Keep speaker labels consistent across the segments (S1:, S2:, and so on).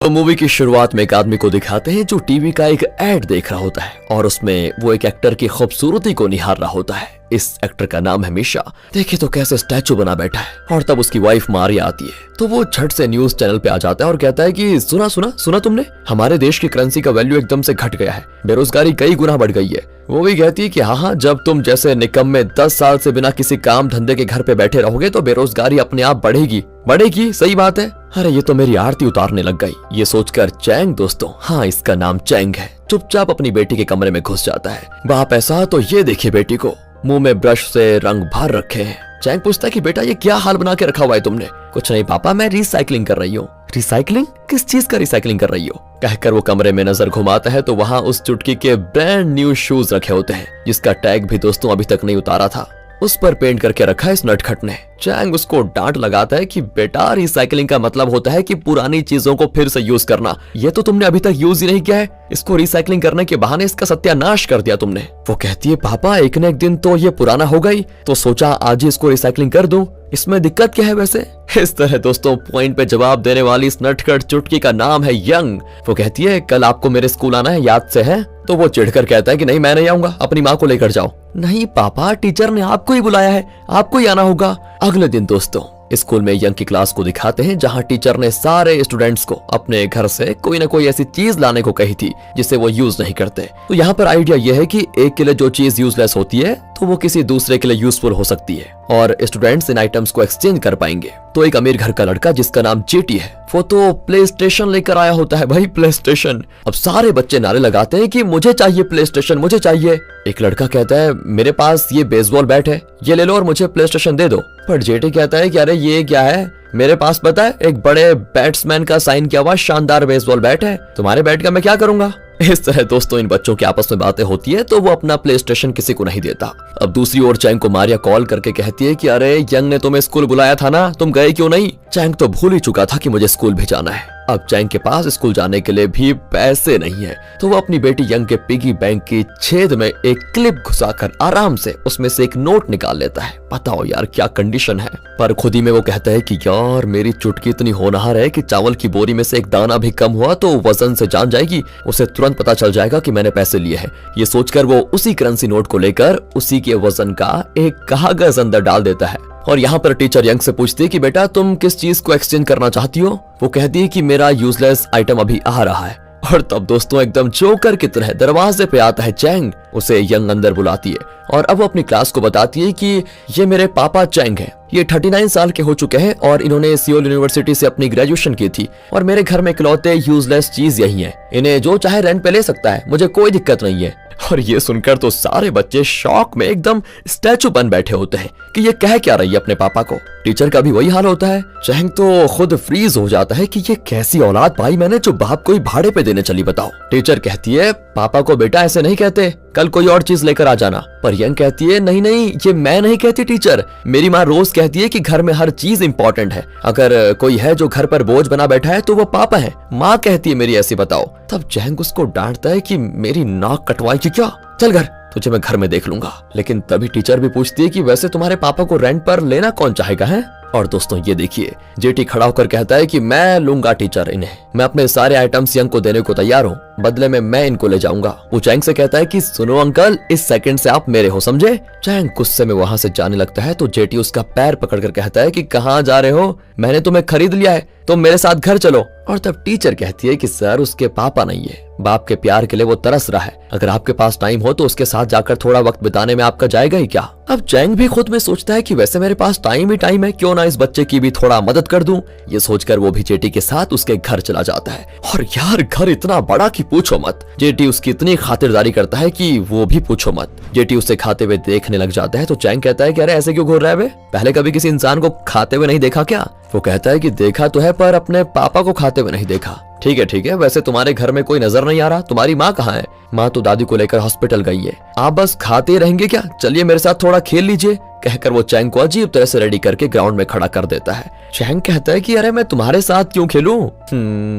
S1: तो मूवी की शुरुआत में एक आदमी को दिखाते हैं जो टीवी का एक एड देख रहा होता है और उसमें वो एक एक्टर की खूबसूरती को निहार रहा होता है। इस एक्टर का नाम है मिशा। देखिए तो कैसे स्टैचू बना बैठा है। और तब उसकी वाइफ मारिया आती है तो वो झट से न्यूज चैनल पे आ जाता है और कहता है कि सुना सुना सुना तुमने, हमारे देश की करेंसी का वैल्यू एकदम से घट गया है, बेरोजगारी कई गुना बढ़ गई है। वो भी कहती है कि हाँ, जब तुम जैसे निकम्मे 10 साल से बिना किसी काम धंधे के घर पे बैठे रहोगे तो बेरोजगारी अपने आप बढ़ेगी बढ़ेगी। सही बात है। अरे ये तो मेरी आरती उतारने लग गई। ये सोचकर चैंग, दोस्तों हाँ इसका नाम चैंग है, चुपचाप अपनी बेटी के कमरे में घुस जाता है। बाप ऐसा तो ये देखिए बेटी को मुंह में ब्रश से रंग भर रखे हैं। चैंग पूछता है कि बेटा ये क्या हाल बना के रखा हुआ है तुमने। कुछ नहीं पापा, मैं रिसाइकलिंग कर रही हूँ। रिसाइकलिंग? किस चीज का रिसाइकलिंग कर रही हो? कहकर वो कमरे में नजर घुमाता है तो वहाँ उस चुटकी के ब्रांड न्यू शूज रखे होते हैं जिसका टैग भी दोस्तों अभी तक नहीं उतारा था। उस पर पेंट करके रखा है इस नटखट ने। चैंग उसको डांट लगाता है कि बेटा रिसाइकलिंग का मतलब होता है कि पुरानी चीजों को फिर से यूज करना। ये तो तुमने अभी तक यूज ही नहीं किया है, इसको रिसाइकलिंग करने के बहाने इसका सत्यानाश कर दिया तुमने। वो कहती है पापा एक न एक दिन तो ये पुराना हो गई, तो सोचा आज ही इसको रिसाइकलिंग कर दूं, इसमें दिक्कत क्या है वैसे। इस तरह दोस्तों पॉइंट पे जवाब देने वाली इस नटखट चुटकी का नाम है यंग। वो कहती है कल आपको मेरे स्कूल आना है, याद से है? तो वो चिढ़कर कहता है कि नहीं मैं नहीं आऊंगा, अपनी माँ को लेकर जाओ। नहीं पापा, टीचर ने आपको ही बुलाया है, आपको ही आना होगा। अगले दिन दोस्तों स्कूल में यंग की क्लास को दिखाते हैं जहां टीचर ने सारे स्टूडेंट्स को अपने घर से कोई ना कोई ऐसी चीज लाने को कही थी जिसे वो यूज नहीं करते। तो यहाँ पर आइडिया यह है कि एक के लिए जो चीज यूजलेस होती है तो वो किसी दूसरे के लिए यूजफुल हो सकती है और स्टूडेंट्स इन आइटम्स को एक्सचेंज कर पाएंगे। तो एक अमीर घर का लड़का जिसका नाम जेटी है वो तो प्ले स्टेशन लेकर आया होता है। भाई प्ले स्टेशन। अब सारे बच्चे नारे लगाते हैं कि मुझे चाहिए प्ले स्टेशन, मुझे चाहिए। एक लड़का कहता है मेरे पास ये बेसबॉल बैट है, ये ले लो और मुझे प्ले स्टेशन दे दो। पर जेटी कहता है कि अरे ये क्या है, मेरे पास पता है एक बड़े बैट्समैन का साइन किया हुआ शानदार बेसबॉल बैट है, तुम्हारे बैट का मैं क्या करूंगा। इस तरह दोस्तों इन बच्चों के आपस में बातें होती है तो वो अपना प्ले स्टेशन किसी को नहीं देता। अब दूसरी ओर चैंग को मारिया कॉल करके कहती है कि अरे यंग ने तुम्हें स्कूल बुलाया था ना, तुम गए क्यों नहीं। चैंग तो भूल ही चुका था कि मुझे स्कूल भी जाना है। अब चैंग के पास स्कूल जाने के लिए भी पैसे नहीं है तो वो अपनी बेटी यंग के पिगी बैंक की छेद में एक क्लिप घुसाकर आराम से उसमें से एक नोट निकाल लेता है। बताओ यार क्या कंडीशन है। पर खुद ही में वो कहता है कि यार मेरी चुटकी इतनी होनहार है कि चावल की बोरी में से एक दाना भी कम हुआ तो वजन से जान जाएगी, उसे तुरंत पता चल जाएगा कि मैंने पैसे लिए हैं। ये सोचकर वो उसी करेंसी नोट को लेकर उसी के वजन का एक कागज अंदर डाल देता है। और यहाँ पर टीचर यंग से पूछती है कि बेटा तुम किस चीज को एक्सचेंज करना चाहती हो। वो कहती है कि मेरा यूजलेस आइटम अभी आ रहा है। और तब दोस्तों एकदम जोकर की तरह दरवाजे पे आता है चैंग। उसे यंग अंदर बुलाती है और अब वो अपनी क्लास को बताती है कि ये मेरे पापा चैंग हैं, ये 39 साल के हो चुके हैं और इन्होंने सियोल यूनिवर्सिटी से अपनी ग्रेजुएशन की थी और मेरे घर में इकलौते यूजलेस चीज यही है, इन्हें जो चाहे रेंट पे ले सकता है, मुझे कोई दिक्कत नहीं है। और ये सुनकर तो सारे बच्चे शॉक में एकदम स्टैचू बन बैठे होते हैं कि ये कह क्या रही है अपने पापा को। टीचर का भी वही हाल होता है। चैंग तो खुद फ्रीज हो जाता है कि ये कैसी औलाद पाई मैंने जो बाप को ही भाड़े पे देने चली। बताओ। टीचर कहती है पापा को बेटा ऐसे नहीं कहते, कल कोई और चीज लेकर आ जाना। पर यंग कहती है नहीं नहीं ये मैं नहीं कहती टीचर, मेरी माँ रोज कहती है कि घर में हर चीज इंपॉर्टेंट है, अगर कोई है जो घर पर बोझ बना बैठा है तो वो पापा है, माँ कहती है मेरी ऐसी। बताओ। तब चैंग उसको डांटता है कि मेरी नाक कटवाएगी क्या, चल घर, तुझे मैं घर में देख लूंगा। लेकिन तभी टीचर भी पूछती है कि वैसे तुम्हारे पापा को रेंट पर लेना कौन चाहेगा है। और दोस्तों ये देखिए जेटी खड़ा होकर कहता है कि मैं लूंगा टीचर इन्हें, मैं अपने सारे आइटम्स यंग को देने को तैयार हूँ, बदले में मैं इनको ले जाऊंगा। वो चैंग से कहता है कि सुनो अंकल, इस सेकंड से आप मेरे हो, समझे। चैंग गुस्से में वहां से जाने लगता है तो जेटी उसका पैर पकड़कर कहता है कि कहाँ जा रहे हो, मैंने तुम्हें खरीद लिया है, तुम मेरे साथ घर चलो। और तब टीचर कहती है कि सर उसके पापा नहीं है, बाप के प्यार के लिए वो तरस रहा है, अगर आपके पास टाइम हो तो उसके साथ जाकर थोड़ा वक्त बिताने में आपका जाएगा ही क्या। अब चैंग भी खुद में सोचता है कि वैसे मेरे पास टाइम ही टाइम है, क्यों ना इस बच्चे की भी थोड़ा मदद कर दूं। ये सोचकर वो भी जेटी के साथ उसके घर चला जाता है। और यार घर इतना बड़ा कि पूछो मत। जेटी उसकी इतनी खातिरदारी करता है कि वो भी पूछो मत। जेटी उसे खाते हुए देखने लग जाता है तो चैंग कहता है कि अरे ऐसे क्यों घूर रहा है बे, पहले कभी किसी इंसान को खाते हुए नहीं देखा क्या। वो कहता है कि देखा तो है पर अपने पापा को खाते हुए नहीं देखा। ठीक है, वैसे तुम्हारे घर में कोई नजर नहीं आ रहा, तुम्हारी माँ कहाँ है। माँ तो दादी को लेकर हॉस्पिटल गई है, आप बस खाते रहेंगे क्या, चलिए मेरे साथ थोड़ा खेल लीजिए। कहकर वो चैंग को अजीब तरह से रेडी करके ग्राउंड में खड़ा कर देता है। चैंग कहता है कि अरे मैं तुम्हारे साथ क्यों खेलूं।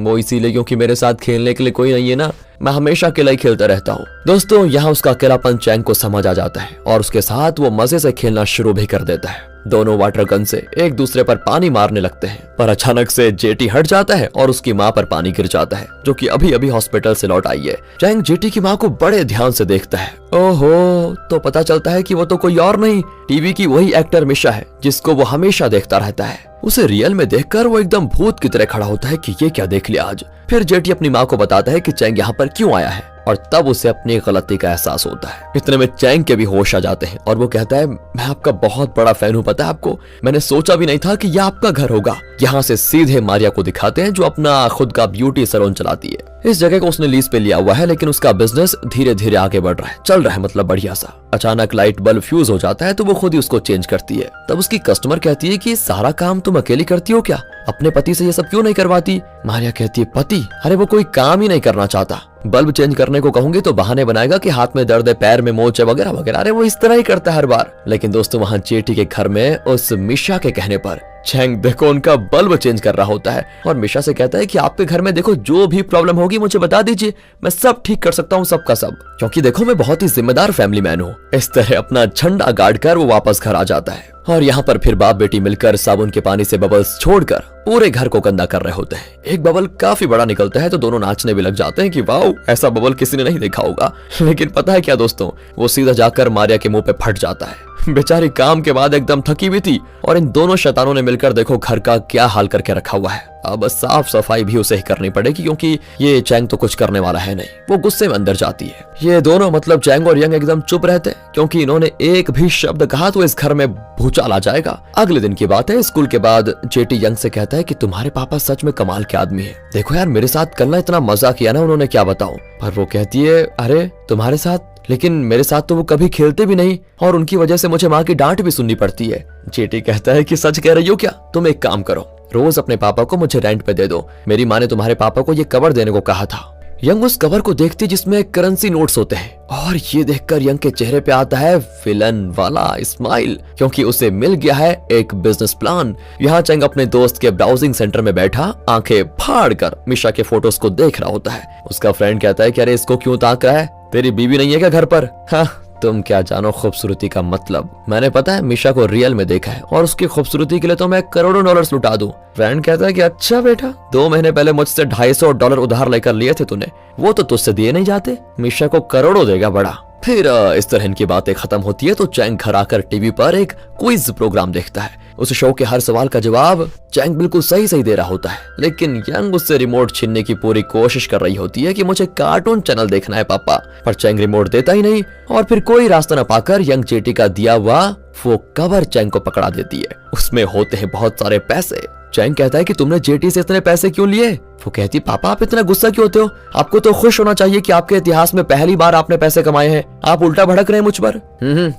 S1: वो इसीलिए क्योंकि मेरे साथ खेलने के लिए कोई नहीं है ना, मैं हमेशा अकेला ही खेलता रहता हूँ। दोस्तों यहाँ उसका अकेलापन चैंग को समझ आ जाता है और उसके साथ वो मजे से खेलना शुरू भी कर देता है। दोनों वाटर गन से एक दूसरे पर पानी मारने लगते हैं, पर अचानक से जेटी हट जाता है और उसकी माँ पर पानी गिर जाता है, जो कि अभी अभी हॉस्पिटल से लौट आई है। चैंग जेटी की माँ को बड़े ध्यान से देखता है। ओहो, तो पता चलता है कि वो तो कोई और नहीं, टीवी की वही एक्टर मिशा है जिसको वो हमेशा देखता रहता है। उसे रियल में देखकर वो एकदम भूत की तरह खड़ा होता है कि ये क्या देख लिया आज। फिर जेटी अपनी माँ को बताता है कि चैंग यहाँ पर क्यों आया है और तब उसे अपनी गलती का एहसास होता है। इतने में चैंग के भी होश आ जाते हैं और वो कहता है, मैं आपका बहुत बड़ा फैन हूँ, पता है आपको, मैंने सोचा भी नहीं था कि यह आपका घर होगा। यहाँ से सीधे मारिया को दिखाते हैं जो अपना खुद का ब्यूटी सैलून चलाती है। इस जगह को उसने लीज पे लिया हुआ है, लेकिन उसका बिजनेस धीरे धीरे आगे बढ़ रहा है, चल रहा है मतलब बढ़िया सा। अचानक लाइट बल्ब फ्यूज हो जाता है तो वो खुद ही उसको चेंज करती है। तब उसकी कस्टमर कहती है कि सारा काम तुम अकेली करती हो क्या, अपने पति से ये सब क्यों नहीं करवाती। मारिया कहती है, पति? अरे वो कोई काम ही नहीं करना चाहता, बल्ब चेंज करने को कहूंगी तो बहाने बनाएगा कि हाथ में दर्द है, पैर में मोच है वगैरह वगैरह। अरे वो इस तरह ही करता है हर बार। लेकिन दोस्तों वहाँ जेटी के घर में उस मिशा के कहने पर चैंग देखो उनका बल्ब चेंज कर रहा होता है और मिशा से कहता है कि आपके घर में देखो जो भी प्रॉब्लम होगी मुझे बता दीजिए, मैं सब ठीक कर सकता हूँ, सबका सब, क्योंकि देखो मैं बहुत ही जिम्मेदार फैमिली मैन हूँ। इस तरह अपना झंडा गाड़ कर वो वापस घर आ जाता है और यहाँ पर फिर बाप बेटी मिलकर साबुन के पानी से बबल्स छोड़कर पूरे घर को गंदा कर रहे होते हैं। एक बबल काफी बड़ा निकलता है तो दोनों नाचने भी लग जाते हैं कि वाओ, ऐसा बबल किसी ने नहीं देखा होगा। लेकिन पता है क्या दोस्तों, वो सीधा जाकर मारिया के मुंह पे फट जाता है। बेचारी काम के बाद एकदम थकी हुई थी और इन दोनों शैतानों ने मिलकर देखो घर का क्या हाल करके रखा हुआ है। अब साफ सफाई भी उसे ही करनी पड़ेगी क्योंकि ये चैंग तो कुछ करने वाला है नहीं। वो गुस्से में अंदर जाती है। ये दोनों मतलब चैंग और यंग एकदम चुप रहते हैं क्योंकि इन्होंने एक भी शब्द कहा तो इस घर में भूचाल आ जाएगा। अगले दिन की बात है, स्कूल के बाद जेटी यंग से कहता है कि तुम्हारे पापा सच में कमाल के आदमी है, देखो यार मेरे साथ कल ना इतना मजा किया ना उन्होंने, क्या बताऊं। पर वो कहती है, अरे तुम्हारे साथ, लेकिन मेरे साथ तो वो कभी खेलते भी नहीं और उनकी वजह से मुझे माँ की डांट भी सुननी पड़ती है। जेटी कहता है कि सच कह रही हो क्या, तुम एक काम करो, रोज अपने पापा को मुझे रेंट पे दे दो, मेरी माँ ने तुम्हारे पापा को ये कवर देने को कहा था। यंग उस कवर को देखती जिसमें करेंसी नोट्स होते हैं और ये देखकर यंग के चेहरे पे आता है विलन वाला स्माइल, क्योंकि उसे मिल गया है एक बिजनेस प्लान। यहाँ चैंग अपने दोस्त के ब्राउजिंग सेंटर में बैठा आंखें फाड़ कर मिशा के फोटोज को देख रहा होता है। उसका फ्रेंड कहता है कि अरे इसको क्यों ताक रहा है, तेरी बीवी नहीं है क्या घर पर? हाँ, तुम क्या जानो खूबसूरती का मतलब, मैंने पता है मिशा को रियल में देखा है और उसकी खूबसूरती के लिए तो मैं करोड़ों डॉलर्स लुटा दूं। फ्रेंड कहता है कि अच्छा बेटा, 2 महीने पहले मुझसे $250 उधार लेकर लिए थे तूने, वो तो तुझसे दिए नहीं जाते, मिशा को करोड़ों देगा बड़ा। फिर इस तरह इनकी बातें खत्म होती है तो चैंग घर आकर टीवी पर एक क्विज प्रोग्राम देखता है। उस शो के हर सवाल का जवाब चैंग बिल्कुल सही सही दे रहा होता है, लेकिन यंग उससे रिमोट छीनने की पूरी कोशिश कर रही होती है कि मुझे कार्टून चैनल देखना है पापा, पर चैंग रिमोट देता ही नहीं और फिर कोई रास्ता न पाकर यंग जेटी का दिया हुआ वो कवर चैंग को पकड़ा देती है। उसमें होते हैं बहुत सारे पैसे। चैंग कहता है कि तुमने जेटी से इतने पैसे क्यों लिए? वो कहती, पापा आप इतना गुस्सा क्यों होते हो, आपको तो खुश होना चाहिए कि आपके इतिहास में पहली बार आपने पैसे कमाए हैं, आप उल्टा भड़क रहे हैं मुझ पर।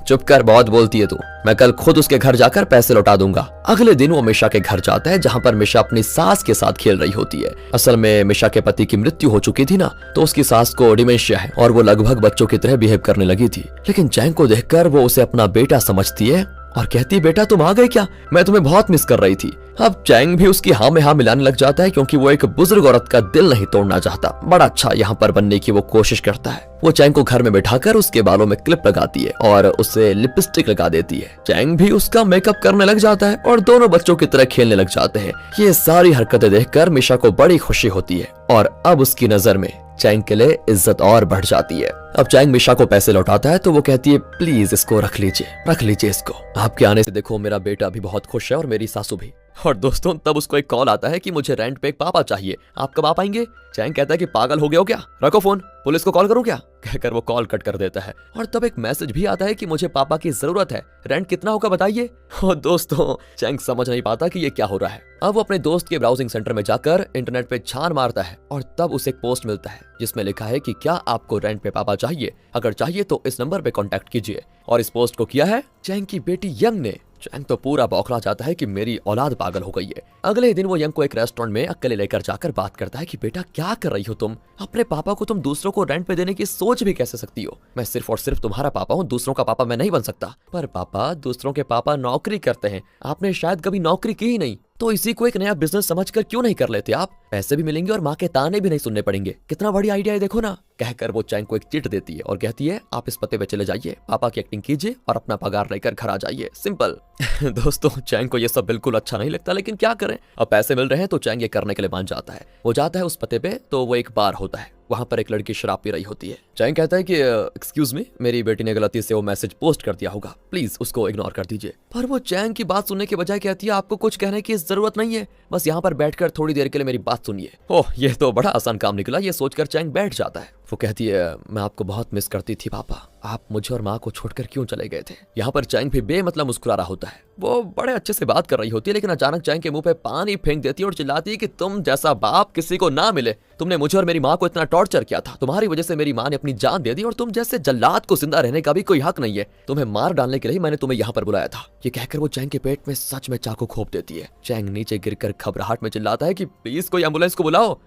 S1: चुप कर, बहुत बोलती है तू, मैं कल खुद उसके घर जाकर पैसे लौटा दूंगा। अगले दिन वो मिशा के घर जाता है जहाँ पर मिशा अपनी सास के साथ खेल रही होती है। असल में मिशा के पति की मृत्यु हो चुकी थी ना, तो उसकी सास को डिमेंशिया है और वो लगभग बच्चों की तरह बिहेव करने लगी थी। लेकिन चैंग को देखकर वो उसे अपना बेटा समझती है और कहती है, बेटा तुम आ गए क्या, मैं तुम्हें बहुत मिस कर रही थी। अब चैंग भी उसकी हाँ में हाँ मिलाने लग जाता है क्योंकि वो एक बुजुर्ग औरत का दिल नहीं तोड़ना चाहता। बड़ा अच्छा यहाँ पर बनने की वो कोशिश करता है। वो चैंग को घर में बैठाकर उसके बालों में क्लिप लगाती है और उसे लिपस्टिक लगा देती है। चैंग भी उसका मेकअप करने लग जाता है और दोनों बच्चों की तरह खेलने लग जाते हैं। ये सारी हरकतें देखकर मिशा को बड़ी खुशी होती है और अब उसकी नजर में चैंग के लिए इज्जत और बढ़ जाती है। अब चैंग मिशा को पैसे लौटाता है तो वो कहती है, प्लीज इसको रख लीजिए इसको, आपके आने से देखो मेरा बेटा भी बहुत खुश है और मेरी सासू भी। और दोस्तों तब उसको एक कॉल आता है कि मुझे रेंट पे एक पापा चाहिए, आप कब आ पाएंगे? चैंग कहता है कि पागल हो गया हो क्या, रखो फोन, पुलिस को कॉल करूं क्या? कहकर वो कॉल कट कर देता है और तब एक मैसेज भी आता है कि मुझे पापा की जरूरत है, रेंट कितना होगा बताइए। और दोस्तों चैंग समझ नहीं पाता कि ये क्या हो रहा है। अब वो अपने दोस्त के ब्राउजिंग सेंटर में जाकर इंटरनेट पे छान मारता है और तब उसे एक पोस्ट मिलता है जिसमें लिखा है कि क्या आपको रेंट पे पापा चाहिए, अगर चाहिए तो इस नंबर पे कांटेक्ट कीजिए। और इस पोस्ट को किया है चैंग की बेटी यंग ने। चैंग तो पूरा बौखला जाता है कि मेरी औलाद पागल हो गई है। अगले दिन वो यंग को एक रेस्टोरेंट में अकेले लेकर जाकर बात करता है कि बेटा क्या कर रही हो तुम, अपने पापा को तुम दूसरों को रेंट पे देने की सोच भी कैसे सकती हो? मैं सिर्फ और सिर्फ तुम्हारा पापा हूँ, दूसरों का पापा मैं नहीं बन सकता। पर पापा दूसरों के पापा नौकरी करते हैं, आपने शायद कभी नौकरी की ही नहीं, तो इसी को एक नया बिजनेस समझकर क्यों नहीं कर लेते आप? पैसे भी मिलेंगे और माँ के ताने भी नहीं सुनने पड़ेंगे। कितना बढ़िया आइडिया है, देखो ना। कहकर वो चैंग को एक चिट देती है और कहती है आप इस पते पे चले जाइए, पापा की एक्टिंग कीजिए और अपना पगार लेकर घर आ जाइए, सिंपल। दोस्तों चैंग को ये सब बिल्कुल अच्छा नहीं लगता, लेकिन क्या करें, अब पैसे मिल रहे हैं तो चैंग ये करने के लिए मान जाता है। वो जाता है उस पते पे, तो वो एक बार होता है, वहां पर एक लड़की शराब पी रही होती है। चैंग कहता है कि एक्सक्यूज मी, मेरी बेटी ने गलती से वो मैसेज पोस्ट कर दिया होगा, प्लीज उसको इग्नोर कर दीजिए। पर वो चैंग की बात सुनने के बजाय कहती है आपको कुछ कहने की जरूरत नहीं है, बस यहाँ पर बैठकर थोड़ी देर के लिए मेरी बात सुनिए। ओह ये तो बड़ा आसान काम निकला, ये सोचकर चैंग बैठ जाता है। वो कहती है मैं आपको बहुत मिस करती थी पापा, आप मुझे और माँ को छोड़कर क्यों चले गए थे। यहाँ पर चैंग भी बेमतलब मुस्कुरा रहा होता है। वो बड़े अच्छे से बात कर रही होती है, लेकिन अचानक चैंग के मुंह पे पानी फेंक देती है और चिल्लाती है कि तुम जैसा बाप किसी को ना मिले। तुमने मुझे और मेरी माँ को इतना टॉर्चर किया था, तुम्हारी वजह से मेरी माँ ने अपनी जान दे दी और तुम जैसे जल्लाद को जिंदा रहने का भी कोई हक नहीं है। तुम्हें मार डालने के लिए मैंने तुम्हें यहाँ पर बुलाया था। ये कहकर वो चैंग के पेट में सच में चाकू घोंप देती है। चैंग नीचे गिरकर घबराहट में चिल्लाता है कि प्लीज कोई एम्बुलेंस को बुलाओ।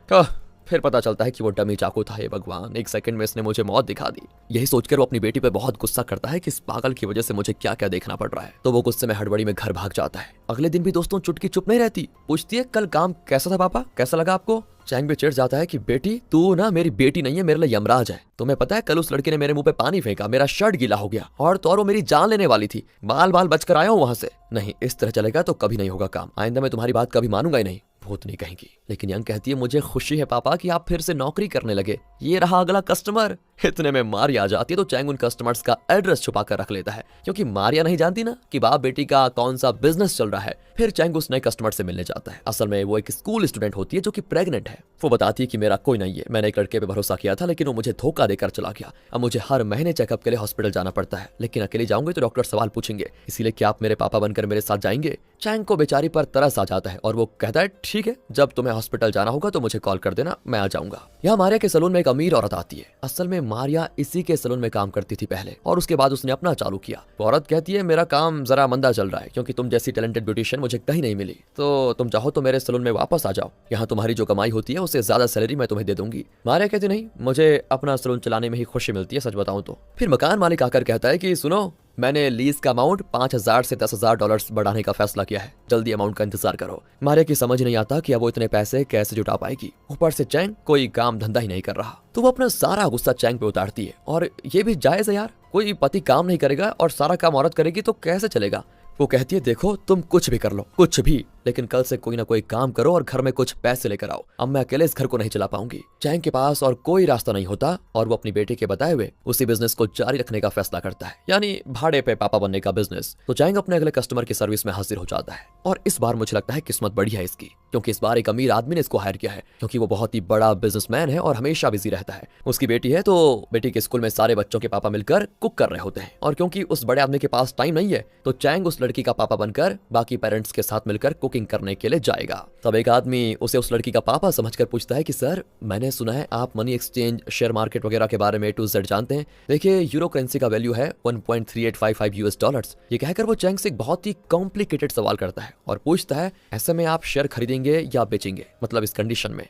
S1: फिर पता चलता है कि वो डमी चाकू था। हे भगवान, एक सेकंड में इसने मुझे मौत दिखा दी। यही सोचकर वो अपनी बेटी पे बहुत गुस्सा करता है कि इस पागल की वजह से मुझे क्या क्या देखना पड़ रहा है। तो वो गुस्से में हड़बड़ी में घर भाग जाता है। अगले दिन भी दोस्तों चुटकी चुप नहीं रहती, पूछती है कल काम कैसा था पापा, कैसा लगा आपको। चैंग भी चिढ़ जाता है कि बेटी तू ना मेरी बेटी नहीं है, मेरे लिए यमराज है। तुम्हें पता है कल उस लड़के ने मेरे मुंह पे पानी फेंका, मेरा शर्ट गीला हो गया और तो और वो मेरी जान लेने वाली थी। बाल बाल बचकर आया हूँ वहां से। नहीं, इस तरह चलेगा तो कभी नहीं होगा काम। आइंदा मैं तुम्हारी बात कभी मानूंगा ही नहीं। भूत नहीं कहेंगी। लेकिन यंग कहती है मुझे खुशी है पापा कि आप फिर से नौकरी करने लगे। ये रहा अगला कस्टमर। इतने में मारिया आ जाती है तो चैंग उन कस्टमर्स का एड्रेस छुपा कर रख लेता है, क्योंकि मारिया नहीं जानती ना कि बाप बेटी का कौन सा बिजनेस चल रहा है। फिर चैंग उस नए कस्टमर से मिलने जाता है। असल में वो एक स्कूल स्टूडेंट होती है जो कि प्रेग्नेंट है। वो बताती है कि मेरा कोई नहीं है, मैंने एक लड़के पे भरोसा किया था लेकिन वो मुझे धोखा देकर चला गया। अब मुझे हर महीने चेकअप के लिए हॉस्पिटल जाना पड़ता है, लेकिन अकेले जाऊंगे तो डॉक्टर सवाल पूछेंगे, इसीलिए क्या आप मेरे पापा बनकर मेरे साथ जाएंगे। चैंग को बेचारी पर तरस आ जाता है और वो कहता है ठीक है, जब तुम्हें हॉस्पिटल जाना होगा तो मुझे कॉल कर देना, मैं आ जाऊंगा। यहाँ मारिया के सलून में एक अमीर औरत आती है। असल में मारिया इसी के सलून में काम करती थी पहले और उसके बाद उसने अपना चालू किया। वो औरत कहती है मेरा काम जरा मंदा चल रहा है क्योंकि तुम जैसी टैलेंटेड ब्यूटिशियन मुझे कहीं नहीं मिली, तो तुम चाहो तो मेरे सलून में वापस आ जाओ, यहाँ तुम्हारी जो कमाई होती है उससे ज्यादा सैलरी मैं तुम्हें दे दूंगी। मारिया कहती नहीं, मुझे अपना सलून चलाने में ही खुशी मिलती है सच बताऊं तो। फिर मकान मालिक आकर कहता है कि सुनो, मैंने लीज का अमाउंट 5,000 से 10,000 डॉलर बढ़ाने का फैसला किया है, जल्दी अमाउंट का इंतजार करो। मारिया की समझ नहीं आता कि अब वो इतने पैसे कैसे जुटा पाएगी। ऊपर से चैंग कोई काम धंधा ही नहीं कर रहा, तो वो अपना सारा गुस्सा चैंग पे उतारती है। और ये भी जायज है यार, कोई पति काम नहीं करेगा और सारा काम औरत करेगी तो कैसे चलेगा। वो कहती है देखो तुम कुछ भी कर लो, कुछ भी, लेकिन कल से कोई ना कोई काम करो और घर में कुछ पैसे लेकर आओ। अब मैं अकेले इस घर को नहीं चला पाऊंगी। चैंग के पास और कोई रास्ता नहीं होता और वो अपनी बेटी के बताए हुए उसी बिजनेस को जारी रखने का फैसला करता है, यानी भाड़े पे पापा बनने का बिजनेस। तो चैंग अपने अगले कस्टमर की सर्विस में हाजिर हो जाता है और इस बार मुझे लगता है किस्मत बढ़िया है इसकी, क्योंकि इस बार एक अमीर आदमी ने इसको हायर किया है, क्योंकि वो बहुत ही बड़ा बिजनेसमैन है और हमेशा बिजी रहता है। उसकी बेटी है तो बेटी के स्कूल में सारे बच्चों के पापा मिलकर कुक कर रहे होते हैं, और क्योंकि उस बड़े आदमी के पास टाइम नहीं है तो चैंग उस लड़की का पापा बनकर बाकी पेरेंट्स के साथ मिलकर कुकिंग करने के लिए जाएगा। तब एक आदमी उसे उस लड़की का पापा समझकर पूछता है कि सर, मैंने सुना है आप मनी एक्सचेंज, शेयर मार्केट वगैरह के बारे में A to Z जानते हैं। देखिए यूरो करेंसी का वैल्यू है 1.3855 US डॉलर्स। ये कहकर वो चैंग से एक बहुत ही कॉम्प्लिकेटेड सवाल करता है और पूछता है ऐसे में आप शेयर खरीदेंगे या बेचेंगे, मतलब इस कंडीशन में।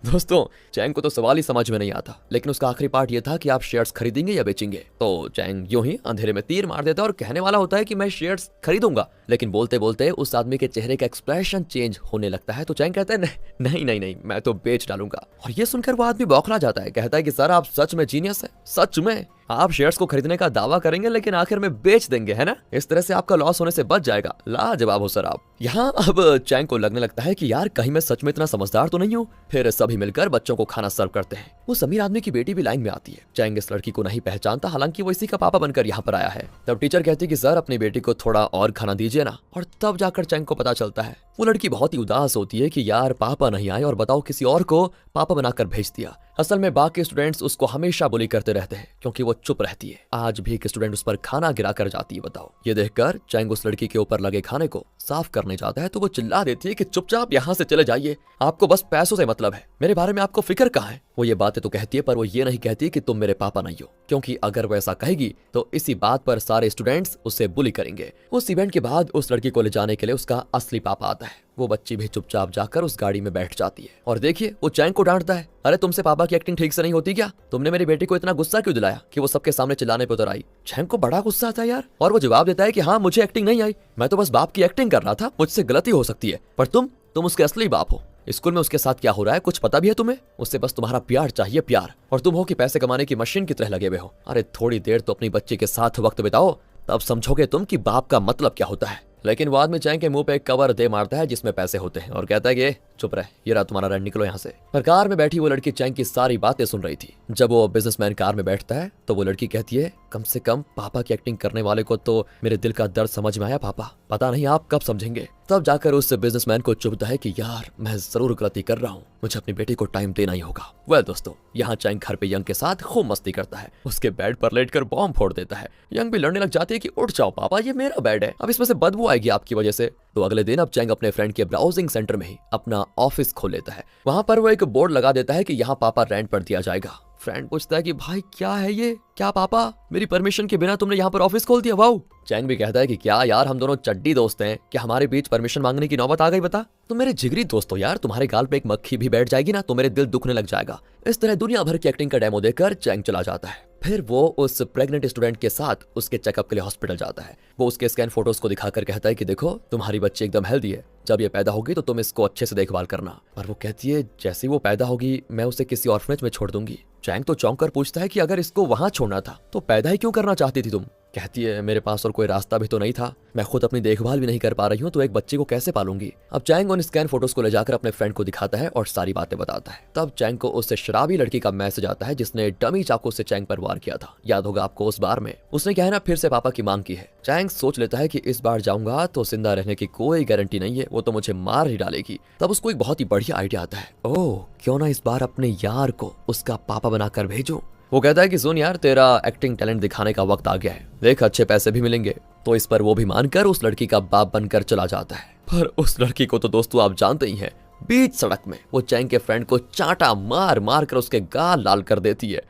S1: दोस्तों चैंग को तो सवाल ही समझ में नहीं आता, लेकिन उसका आखिरी पार्ट ये था कि आप शेयर्स खरीदेंगे या बेचेंगे। तो चैंग यूं ही अंधेरे में तीर मार देता है और कहने वाला होता है कि मैं शेयर्स खरीदूंगा, लेकिन बोलते बोलते उस आदमी के चेहरे का एक्सप्रेशन चेंज होने लगता है। तो चैंग कहता है नहीं नहीं नहीं, मैं तो बेच डालूंगा। और ये सुनकर वो आदमी बौखला जाता है, कहता है कि सर आप सच में जीनियस है, सच में आप शेयर्स को खरीदने का दावा करेंगे लेकिन आखिर में बेच देंगे, है ना? इस तरह से आपका लॉस होने से बच जाएगा। लाजवाब हो सर आप। यहाँ अब चैंग को लगने लगता है कि यार कहीं मैं सच में इतना समझदार तो नहीं हूँ। फिर सभी मिलकर बच्चों को खाना सर्व करते हैं। उस अमीर आदमी की बेटी भी लाइन में आती है। चैंग इस लड़की को नहीं पहचानता, हालांकि वो इसी का पापा बनकर यहाँ पर आया है। तब टीचर कहती है कि सर अपनी बेटी को थोड़ा और खाना दीजिए ना। और तब जाकर चैंग को पता चलता है वो लड़की बहुत ही उदास होती है कि यार पापा नहीं आए और बताओ किसी और को पापा बनाकर भेज दिया। असल में बाकी स्टूडेंट्स उसको हमेशा बुली करते रहते हैं क्योंकि वो चुप रहती है। आज भी एक स्टूडेंट उस पर खाना गिरा कर जाती है, बताओ। ये देखकर चैंग उस लड़की के ऊपर लगे खाने को साफ करने जाता है तो वो चिल्ला देती है कि चुपचाप यहाँ से चले जाइए, आपको बस पैसों से मतलब है, मेरे बारे में आपको फिक्र कहाँ है। वो ये बातें तो कहती है पर वो ये नहीं कहती कि तुम मेरे पापा नहीं हो, क्योंकि अगर वो ऐसा कहेगी तो इसी बात पर सारे स्टूडेंट्स उसे बुली करेंगे। उस इवेंट के बाद उस लड़की को ले जाने के लिए उसका असली पापा आता है। वो बच्ची भी चुपचाप जाकर उस गाड़ी में बैठ जाती है और देखिए वो चैंग को डांटता है, अरे तुमसे पापा की एक्टिंग ठीक से नहीं होती क्या? तुमने मेरी बेटी को इतना गुस्सा क्यों दिलाया कि वो सबके सामने चिल्लाने पे उतर आई? चैंग को बड़ा गुस्सा आता है यार, और वो जवाब देता है कि हाँ मुझे एक्टिंग नहीं आई, मैं तो बस बाप की एक्टिंग कर रहा था, मुझसे गलती हो सकती है, पर तुम उसके असली बाप हो। स्कूल में उसके साथ क्या हो रहा है कुछ पता भी है तुम्हें? उससे बस तुम्हारा प्यार चाहिए, प्यार, और तुम हो कि पैसे कमाने की मशीन की तरह लगे हुए हो। अरे थोड़ी देर तो अपनी बच्ची के साथ वक्त बिताओ, तब समझोगे तुम कि बाप का मतलब क्या होता है। लेकिन बाद में चैंग के मुंह पे एक कवर दे मारता है जिसमें पैसे होते हैं और कहता है कि चुप रहे, ये रहा तुम्हारा रन, निकलो यहाँ से। पर कार में बैठी वो लड़की चैंग की सारी बातें सुन रही थी। जब वो बिजनेसमैन कार में बैठता है तो वो लड़की कहती है, कम से कम पापा की एक्टिंग करने वाले को तो मेरे दिल का दर्द समझ में आया पापा, पता नहीं आप कब समझेंगे। तब जाकर उस बिजनेसमैन को चुभता है कि यार मैं जरूर गलती कर रहा हूँ, मुझे अपनी बेटी को टाइम देना ही होगा। वेल दोस्तों, यहाँ चैंग घर पे यंग के साथ खूब मस्ती करता है, उसके बेड पर लेटकर बॉम्ब फोड़ देता है। यंग भी लड़ने लग जाती है कि उठ जाओ पापा, ये मेरा बेड है, अब इसमें से बदबू आएगी आपकी वजह से। तो अगले दिन अब चैंग अपने फ्रेंड के ब्राउजिंग सेंटर में ही अपना ऑफिस खोल लेता है। वहां पर वो एक बोर्ड लगा देता है कि यहाँ पापा रेंट पर दिया जाएगा। फ्रेंड पूछता है कि भाई क्या है ये, क्या पापा मेरी परमिशन के बिना तुमने यहाँ पर ऑफिस खोल दिया? वाओ। चैंग भी कहता है कि क्या यार, हम दोनों चड्डी दोस्त हैं, क्या हमारे बीच परमिशन मांगने की नौबत आ गई? बता, तुम मेरे जिगरी दोस्त हो यार, तुम्हारे गाल पे एक मक्खी भी बैठ जाएगी ना तो मेरे दिल दुखने लग जाएगा। इस तरह दुनिया भर की एक्टिंग का डेमो देकर चैंग चला जाता है। फिर वो उस प्रेग्नेंट स्टूडेंट के साथ उसके चेकअप के लिए हॉस्पिटल जाता है। वो उसके स्कैन फोटोज को दिखाकर कहता है कि देखो तुम्हारी बच्ची एकदम हेल्दी है, जब ये पैदा होगी तो तुम इसको अच्छे से देखभाल करना। पर वो कहती है जैसे वो पैदा होगी मैं उसे किसी ऑर्फनेज में छोड़ दूंगी। चैंग तो चौंक कर पूछता है कि अगर इसको वहां छोड़ना था तो पैदा ही क्यों करना चाहती थी तुम? कहती है मेरे पास और कोई रास्ता भी तो नहीं था, मैं खुद अपनी देखभाल भी नहीं कर पा रही हूँ तो एक बच्चे को कैसे पालूंगी। अब चैंग उन स्कैन फोटोज को ले जाकर अपने फ्रेंड को दिखाता है और सारी बातें बताता है। तब चैंग को उससे शराबी लड़की का मैसेज आता है जिसने डमी चाकू से चैंग पर वार किया था, याद होगा आपको उस बार में। उसने क्या है ना फिर से पापा की मांग की है। चैंग सोच लेता है कि इस बार जाऊंगा तो जिंदा रहने की कोई गारंटी नहीं है, वो तो मुझे मार ही डालेगी। तब उसको एक बहुत ही बढ़िया आइडिया आता है, ओह क्यों ना इस बार अपने यार को उसका पापा बनाकर भेजो। वो कहता है कि सुन यार, तेरा एक्टिंग टैलेंट दिखाने का वक्त आ गया है, देख अच्छे पैसे भी मिलेंगे। तो इस पर वो भी मानकर उस लड़की का बाप बनकर चला जाता है। पर उस लड़की को तो दोस्तों आप जानते ही हैं, बीच सड़क में वो चैंग के फ्रेंड को चांटा मार मार कर उसके गाल लाल कर देती है।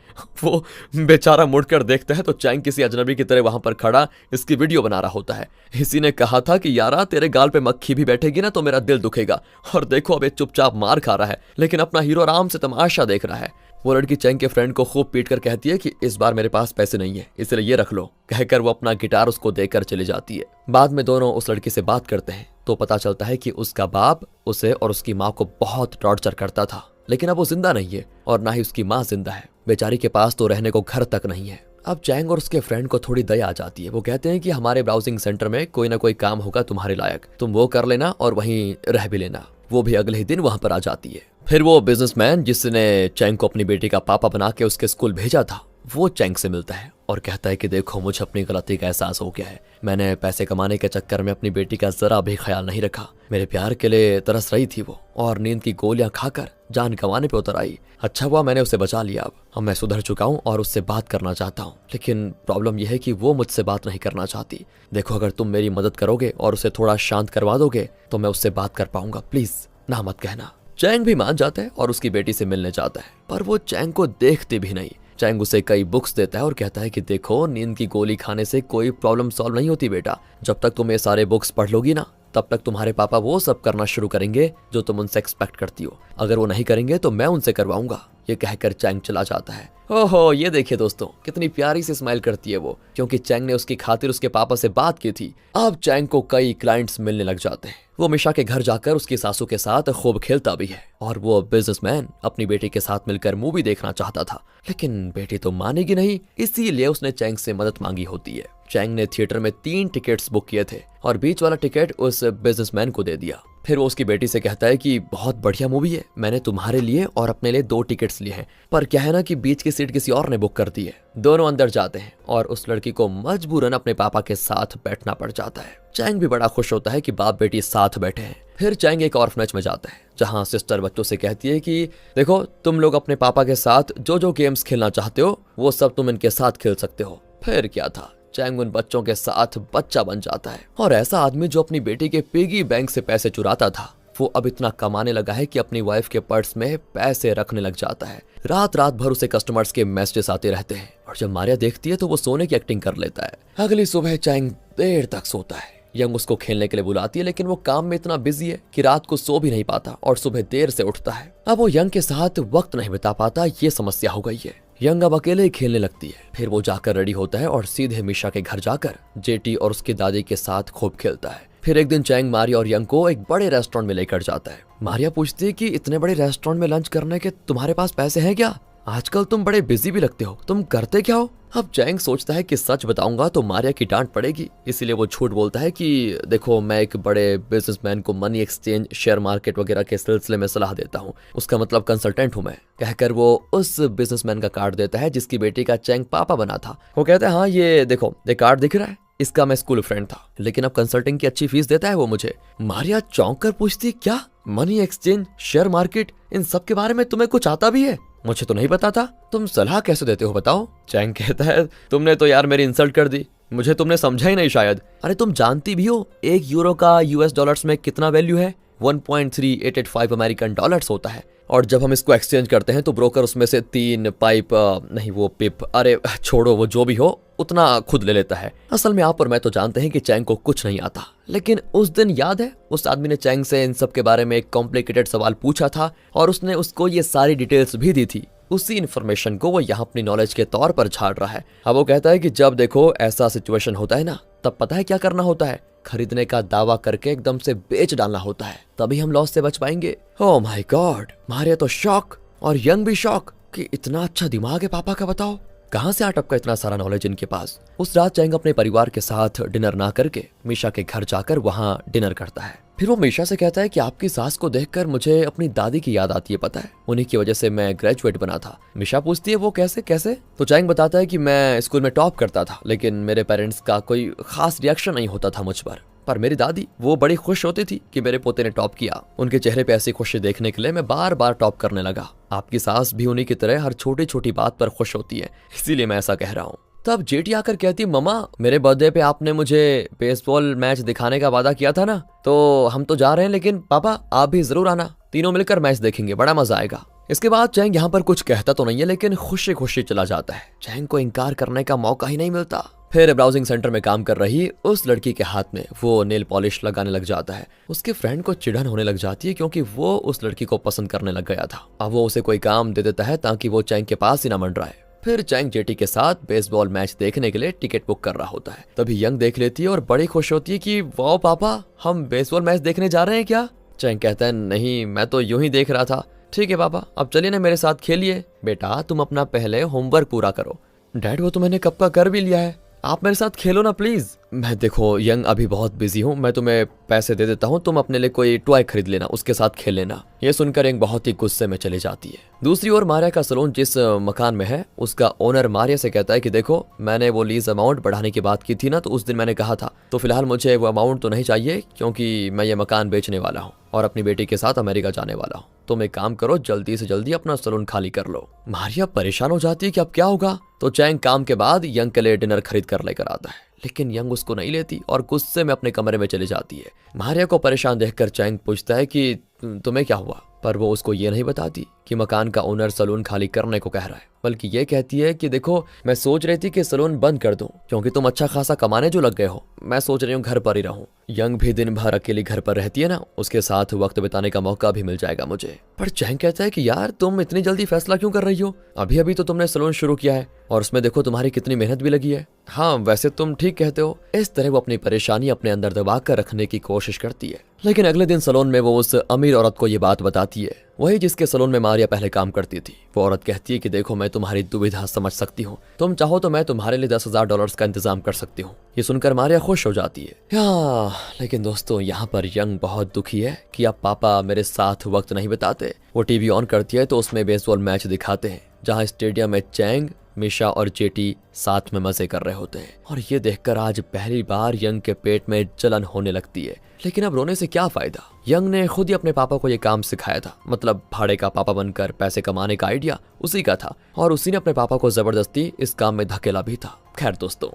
S1: वो बेचारा मुड़कर देखता है तो चैंग किसी अजनबी की तरह वहां पर खड़ा इसकी वीडियो बना रहा होता है। इसी ने कहा था कि यारा तेरे गाल पे मक्खी भी बैठेगी ना तो मेरा दिल दुखेगा, और देखो अब ये चुपचाप मार खा रहा है, लेकिन अपना हीरो आराम से तमाशा देख रहा है। वो लड़की चैंग के फ्रेंड को खूब पीट कर कहती है कि इस बार मेरे पास पैसे नहीं है, इसलिए ये रख लो, कहकर वो अपना गिटार उसको देकर चली जाती है। बाद में दोनों उस लड़की से बात करते हैं तो पता चलता है कि उसका बाप उसे और उसकी माँ को बहुत टॉर्चर करता था, लेकिन अब वो जिंदा नहीं है और ना ही उसकी माँ जिंदा है। बेचारी के पास तो रहने को घर तक नहीं है। अब चैंग और उसके फ्रेंड को थोड़ी दया आ जाती है। वो कहते हैं कि हमारे ब्राउजिंग सेंटर में कोई ना कोई काम होगा तुम्हारे लायक, तुम वो कर लेना और वहीं रह भी लेना। वो भी अगले ही दिन वहां पर आ जाती है। फिर वो बिजनेसमैन जिसने चैंग को अपनी बेटी का पापा बना के उसके स्कूल भेजा था, वो चैंग से मिलता है और कहता है कि देखो मुझे अपनी गलती का एहसास हो गया है, मैंने पैसे कमाने के चक्कर में अपनी बेटी का जरा भी ख्याल नहीं रखा, मेरे प्यार के लिए तरस रही थी वो और नींद की गोलियां खाकर जान गंवाने पे उतर आई। अच्छा हुआ मैंने उसे बचा लिया। अब मैं सुधर चुका हूँ और उससे बात करना चाहता हूँ, लेकिन प्रॉब्लम यह है कि वो मुझसे बात नहीं करना चाहती। देखो अगर तुम मेरी मदद करोगे और उसे थोड़ा शांत करवा दोगे तो मैं उससे बात कर पाऊंगा, प्लीज ना मत कहना। चैंग भी मान जाता है और उसकी बेटी से मिलने जाता है, पर वो चैंग को देखते भी नहीं। चैंग उसे कई बुक्स देता है और कहता है कि देखो नींद की गोली खाने से कोई प्रॉब्लम सॉल्व नहीं होती बेटा, जब तक तुम ये सारे बुक्स पढ़ लोगी ना तब तक तुम्हारे पापा वो सब करना शुरू करेंगे जो तुम उनसे एक्सपेक्ट करती हो, अगर वो नहीं करेंगे तो मैं उनसे करवाऊंगा। ये कहकर चैंग चला जाता है। ओहो ये देखिए दोस्तों कितनी प्यारी सी स्माइल करती है वो, क्योंकि चैंग ने उसकी खातिर उसके पापा से बात की थी। अब चैंग को कई क्लाइंट्स मिलने लग जाते हैं। वो मिशा के घर जाकर उसकी सासू के साथ खूब खेलता भी है और वो बिजनेसमैन अपनी बेटी के साथ मिलकर मूवी देखना चाहता था, लेकिन बेटी तो मानेगी नहीं, इसीलिए उसने चैंग से मदद मांगी होती है। चैंग ने थिएटर में 3 टिकट्स बुक किए थे और बीच वाला टिकट उस बिजनेसमैन को दे दिया। फिर वो उसकी बेटी से कहता है कि बहुत बढ़िया मूवी है, मैंने तुम्हारे लिए और अपने लिए 2 टिकट्स लिए हैं, पर क्या है ना कि बीच की सीट किसी और ने बुक कर दी है। दोनों अंदर जाते हैं और उस लड़की को मजबूरन अपने पापा के साथ बैठना पड़ जाता है। चैंग भी बड़ा खुश होता है कि बाप बेटी साथ बैठे हैं। फिर चैंग एक ऑर्फनेज में जाता है जहाँ सिस्टर बच्चों से कहती है कि देखो तुम लोग अपने पापा के साथ जो जो गेम्स खेलना चाहते हो वो सब तुम इनके साथ खेल सकते हो। फिर क्या था, चैंग उन बच्चों के साथ बच्चा बन जाता है और ऐसा आदमी जो अपनी बेटी के पिगी बैंक से पैसे चुराता था वो अब इतना कमाने लगा है कि अपनी वाइफ के पर्स में पैसे रखने लग जाता है। रात रात भर उसे कस्टमर्स के मैसेजेस आते रहते हैं और जब मारिया देखती है तो वो सोने की एक्टिंग कर लेता है। अगली सुबह चैंग देर तक सोता है यंग उसको खेलने के लिए बुलाती है, लेकिन वो काम में इतना बिजी है कि रात को सो भी नहीं पाता और सुबह देर से उठता है। अब वो यंग के साथ वक्त नहीं बिता पाता, ये समस्या हो गई है। यंग अब अकेले ही खेलने लगती है। फिर वो जाकर रेडी होता है और सीधे मीशा के घर जाकर जेटी और उसकी दादी के साथ खूब खेलता है। फिर एक दिन चैंग मारिया और यंग को एक बड़े रेस्टोरेंट में लेकर जाता है। मारिया पूछती है कि इतने बड़े रेस्टोरेंट में लंच करने के तुम्हारे पास पैसे हैं क्या? आजकल तुम बड़े बिजी भी लगते हो, तुम करते क्या हो? अब चैंग सोचता है कि सच बताऊंगा तो मारिया की डांट पड़ेगी, इसीलिए वो झूठ बोलता है कि देखो मैं एक बड़े बिजनेसमैन को मनी एक्सचेंज, शेयर मार्केट वगैरह के सिलसिले में सलाह देता हूँ, उसका मतलब कंसल्टेंट हूँ मैं, कहकर वो उस बिजनेसमैन का कार्ड देता है जिसकी बेटी का चैंग पापा बना था। वो कहता है हाँ ये देखो, ये कार्ड दिख रहा है, इसका मैं स्कूल फ्रेंड था, लेकिन अब कंसल्टिंग की अच्छी फीस देता है वो मुझे। मारिया चौंक कर पूछती क्या मनी एक्सचेंज, शेयर मार्केट, इन सब के बारे में तुम्हें कुछ आता भी है? मुझे तो नहीं पता था, तुम सलाह कैसे देते हो बताओ? चैंग कहता है तुमने तो यार मेरी इंसल्ट कर दी, मुझे तुमने समझा ही नहीं शायद। अरे तुम जानती भी हो एक यूरो का यूएस डॉलर्स में कितना वैल्यू है? 1.3885 अमेरिकन डॉलर्स होता है, और जब हम इसको एक्सचेंज करते हैं तो ब्रोकर उसमें से 3 पाइप नहीं वो पिप, अरे छोड़ो वो जो भी हो उतना खुद ले लेता है। असल में आप और मैं तो जानते हैं कि चैंग को कुछ नहीं आता, लेकिन उस दिन याद है उस आदमी ने चैंग से इन सब के बारे में एक कॉम्प्लिकेटेड सवाल पूछा था और उसने उसको ये सारी डिटेल्स भी दी थी। उसी इन्फॉर्मेशन को वो यहाँ अपनी नॉलेज के तौर पर झाड़ रहा है। अब वो कहता है कि जब देखो ऐसा सिचुएशन होता है ना, तब पता है क्या करना होता है? खरीदने का दावा करके एकदम से बेच डालना होता है, तभी हम लॉस से बच पाएंगे। ओह माय गॉड, मारिया तो शॉक और यंग भी शॉक कि इतना अच्छा दिमाग है पापा का, बताओ कहां से अटपका इतना सारा नॉलेज इनके पास। उस रात चैंग अपने परिवार के साथ डिनर ना करके मीशा के घर जाकर वहां डिनर करता है। फिर वो मीशा से कहता है कि आपकी सास को देखकर मुझे अपनी दादी की याद आती है, पता है उन्हीं की वजह से मैं ग्रेजुएट बना था। मीशा पूछती है वो कैसे कैसे? तो चैंग बताता है कि मैं स्कूल में टॉप करता था, लेकिन मेरे पेरेंट्स का कोई खास रिएक्शन नहीं होता था मुझ पर मेरी दादी वो बड़ी खुश होती थी कि मेरे पोते ने टॉप किया। उनके चेहरे पे ऐसी खुशी देखने के लिए मैं बार बार टॉप करने लगा। आपकी सास भी उन्हीं की तरह हर छोटी छोटी बात पर खुश होती है, इसीलिए मैं ऐसा कह रहा हूँ। तब जेटी आकर कहती मम्मा मेरे बर्थडे पे आपने मुझे बेसबॉल मैच दिखाने का वादा किया था ना, तो हम तो जा रहे हैं, लेकिन पापा आप भी जरूर आना, तीनों मिलकर मैच देखेंगे, बड़ा मजा आएगा। इसके बाद चैंग यहाँ पर कुछ कहता तो नहीं है, लेकिन खुशी खुशी चला जाता है। चैंग को इनकार करने का मौका ही नहीं मिलता। फिर ब्राउजिंग सेंटर में काम कर रही उस लड़की के हाथ में वो नेल पॉलिश लगाने लग जाता है। उसके फ्रेंड को चिढ़न होने लग जाती है क्योंकि वो उस लड़की को पसंद करने लग गया था। अब वो उसे कोई काम दे देता है ताकि वो चैंग के पास ही ना मंडराए। फिर चैंग जेटी के साथ बेसबॉल मैच देखने के लिए टिकट बुक कर रहा होता है। तभी यंग देख लेती है और बड़ी खुश होती है कि वाओ पापा हम बेसबॉल मैच देखने जा रहे हैं क्या? चैंग कहता है नहीं, मैं तो यूं ही देख रहा था। ठीक है पापा, अब चलिए ना मेरे साथ खेलिए। बेटा तुम अपना पहले होमवर्क पूरा करो। डैड वो तो मैंने कब का कर भी लिया है, आप मेरे साथ खेलो ना प्लीज। मैं देखो यंग अभी बहुत बिजी हूँ, मैं तुम्हें पैसे दे देता हूँ, तुम अपने लिए कोई टॉय खरीद लेना, उसके साथ खेल लेना। ये सुनकर यंग बहुत ही गुस्से में चली जाती है। दूसरी ओर मारिया का सलून जिस मकान में है उसका ओनर मारिया से कहता है कि देखो मैंने वो लीज अमाउंट बढ़ाने की बात की थी ना, तो उस दिन मैंने कहा था, तो फिलहाल मुझे वो अमाउंट तो नहीं चाहिए क्योंकि मैं ये मकान बेचने वाला हूँ और अपनी बेटी के साथ अमेरिका जाने वाला हूँ। तुम एक काम करो, जल्दी से जल्दी अपना सलून खाली कर लो। मारिया परेशान हो जाती है कि अब क्या होगा। तो चैंग काम के बाद यंग के लिए डिनर खरीद कर लेकर आता है, लेकिन यंग उसको नहीं लेती और गुस्से में अपने कमरे में चली जाती है। मारिया को परेशान देखकर चैंग पूछता है कि तुम्हें क्या हुआ, पर वो उसको ये नहीं बताती कि मकान का ओनर सलून खाली करने को कह रहा है, बल्कि ये कहती है कि देखो मैं सोच रही थी कि सलून बंद कर दूं क्योंकि तुम अच्छा खासा कमाने जो लग गए हो, मैं सोच रही हूँ घर पर ही रहूं। यंग भी दिन भर अकेली घर पर रहती है ना, उसके साथ वक्त बिताने का मौका भी मिल जाएगा मुझे। पर चैंग कहता है कि यार तुम इतनी जल्दी फैसला क्यों कर रही हो, अभी अभी तो तुमने सलून शुरू किया है और उसमें देखो तुम्हारी कितनी मेहनत भी लगी है। हाँ वैसे तुम ठीक कहते हो। इस तरह वो अपनी परेशानी अपने अंदर दबा कर रखने की कोशिश करती है। लेकिन अगले दिन सलून में वो उस अमीर औरत को ये बात बताती है, वही जिसके सलून में मारिया पहले काम करती थी। वो औरत कहती है कि देखो मैं तुम्हारी दुविधा समझ सकती हूँ, तुम चाहो तो मैं तुम्हारे लिए $10,000 का इंतजाम कर सकती हूँ। ये सुनकर मारिया खुश हो जाती है। लेकिन दोस्तों यहाँ पर यंग बहुत दुखी है कि अब पापा मेरे साथ वक्त नहीं बिताते। वो टीवी ऑन करती है तो उसमें बेसबॉल मैच दिखाते हैं जहाँ स्टेडियम में चैंग, मीशा और जेटी साथ में मजे कर रहे होते हैं। और ये देखकर आज पहली बार यंग के पेट में जलन होने लगती है। लेकिन अब रोने से क्या फायदा, यंग ने खुद ही अपने पापा को ये काम सिखाया था, मतलब भाड़े का पापा बनकर पैसे कमाने का आइडिया उसी का था और उसी ने अपने पापा को जबरदस्ती इस काम में धकेला भी था। खैर दोस्तों,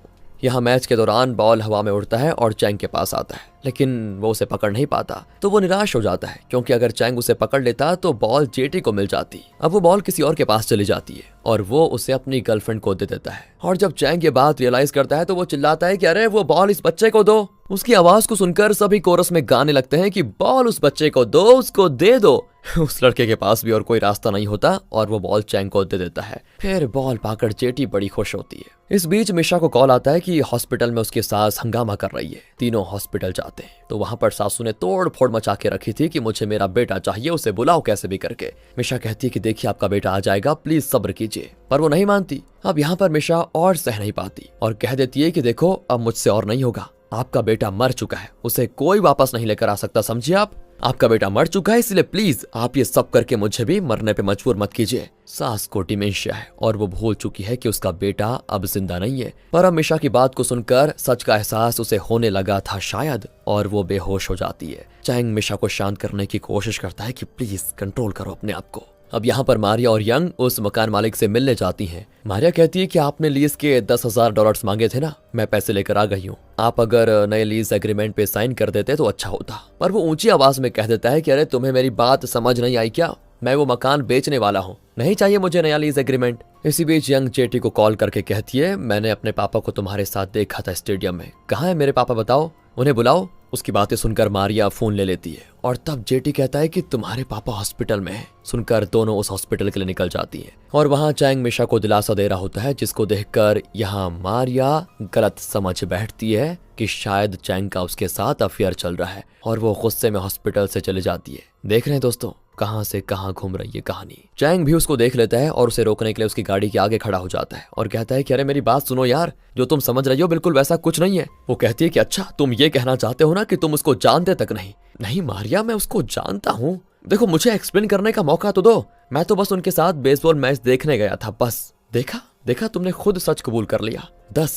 S1: यहाँ मैच के दौरान बॉल हवा में उड़ता है और चैंग के पास आता है, लेकिन वो उसे पकड़ नहीं पाता तो वो निराश हो जाता है क्योंकि अगर चैंग उसे पकड़ लेता तो बॉल जेटी को मिल जाती। अब वो बॉल किसी और के पास चली जाती है और वो उसे अपनी गर्लफ्रेंड को दे देता है। और जब चैंग ये बात रियलाइज करता है तो वो चिल्लाता है कि अरे वो बॉल इस बच्चे को दो। उसकी आवाज को सुनकर सभी कोरस में गाने लगते हैं कि बॉल उस बच्चे को दो, उसको दे दो। उस लड़के के पास भी और कोई रास्ता नहीं होता और वो बॉल चैंग को दे देता है। फिर बॉल पाकर जेटी बड़ी खुश होती है। इस बीच मिशा को कॉल आता है कि हॉस्पिटल में उसकी सास हंगामा कर रही है। तीनों हॉस्पिटल जाते हैं तो वहां पर सासू ने तोड़ फोड़ मचा के रखी थी कि मुझे मेरा बेटा चाहिए, उसे बुलाओ कैसे भी करके। मिशा कहती है कि देखिए आपका बेटा आ जाएगा, प्लीज सब्र कीजिए, पर वो नहीं मानती। अब यहाँ पर मिशा और सह नहीं पाती और कह देती है कि देखो अब मुझसे और नहीं होगा, आपका बेटा मर चुका है, उसे कोई वापस नहीं लेकर आ सकता, समझिए आप। आपका बेटा मर चुका है, इसलिए प्लीज आप ये सब करके मुझे भी मरने पे मजबूर मत कीजिए। सास को डिमेंशिया है और वो भूल चुकी है कि उसका बेटा अब जिंदा नहीं है। पर अब मिशा की बात को सुनकर सच का एहसास उसे होने लगा था शायद, और वो बेहोश हो जाती है। चैंग मिशा को शांत करने की कोशिश करता है कि प्लीज कंट्रोल करो अपने आप को। अब यहाँ पर मारिया और यंग उस मकान मालिक से मिलने जाती हैं। मारिया कहती है कि आपने लीज के $10,000 मांगे थे ना, मैं पैसे लेकर आ गई हूँ। आप अगर नए लीज एग्रीमेंट पे साइन कर देते तो अच्छा होता। पर वो ऊंची आवाज में कह देता है कि अरे तुम्हें मेरी बात समझ नहीं आई क्या, मैं वो मकान बेचने वाला हूँ, नहीं चाहिए मुझे नया लीज एग्रीमेंट। इसी बीच यंग जेटी को कॉल करके कहती है मैंने अपने पापा को तुम्हारे साथ देखा था स्टेडियम में, कहाँ है मेरे पापा, बताओ, उन्हें बुलाओ। उसकी बातें सुनकर मारिया फोन ले लेती है और तब जेटी कहता है कि तुम्हारे पापा हॉस्पिटल में हैं। सुनकर दोनों उस हॉस्पिटल के लिए निकल जाती हैं और वहां चैंग मिशा को दिलासा दे रहा होता है, जिसको देखकर यहाँ मारिया गलत समझ बैठती है कि शायद चैंग का उसके साथ अफेयर चल रहा है और वो गुस्से में हॉस्पिटल से चले जाती है। देख रहे हैं दोस्तों कहां से कहां घूम रही है कहानी। चैंग भी उसको देख लेता है और उसे रोकने के लिए उसकी गाड़ी के आगे खड़ा हो जाता है और कहता है कि अरे मेरी बात सुनो यार, जो तुम समझ रही हो बिल्कुल वैसा कुछ नहीं है। वो कहती है कि अच्छा तुम ये कहना चाहते हो ना कि तुम उसको जानते तक नहीं। नहीं मारिया, मैं उसको जानता हूँ, देखो मुझे एक्सप्लेन करने का मौका तो दो, मैं तो बस उनके साथ बेसबॉल मैच देखने गया था बस। देखा तुमने खुद सच कबूल कर लिया। 10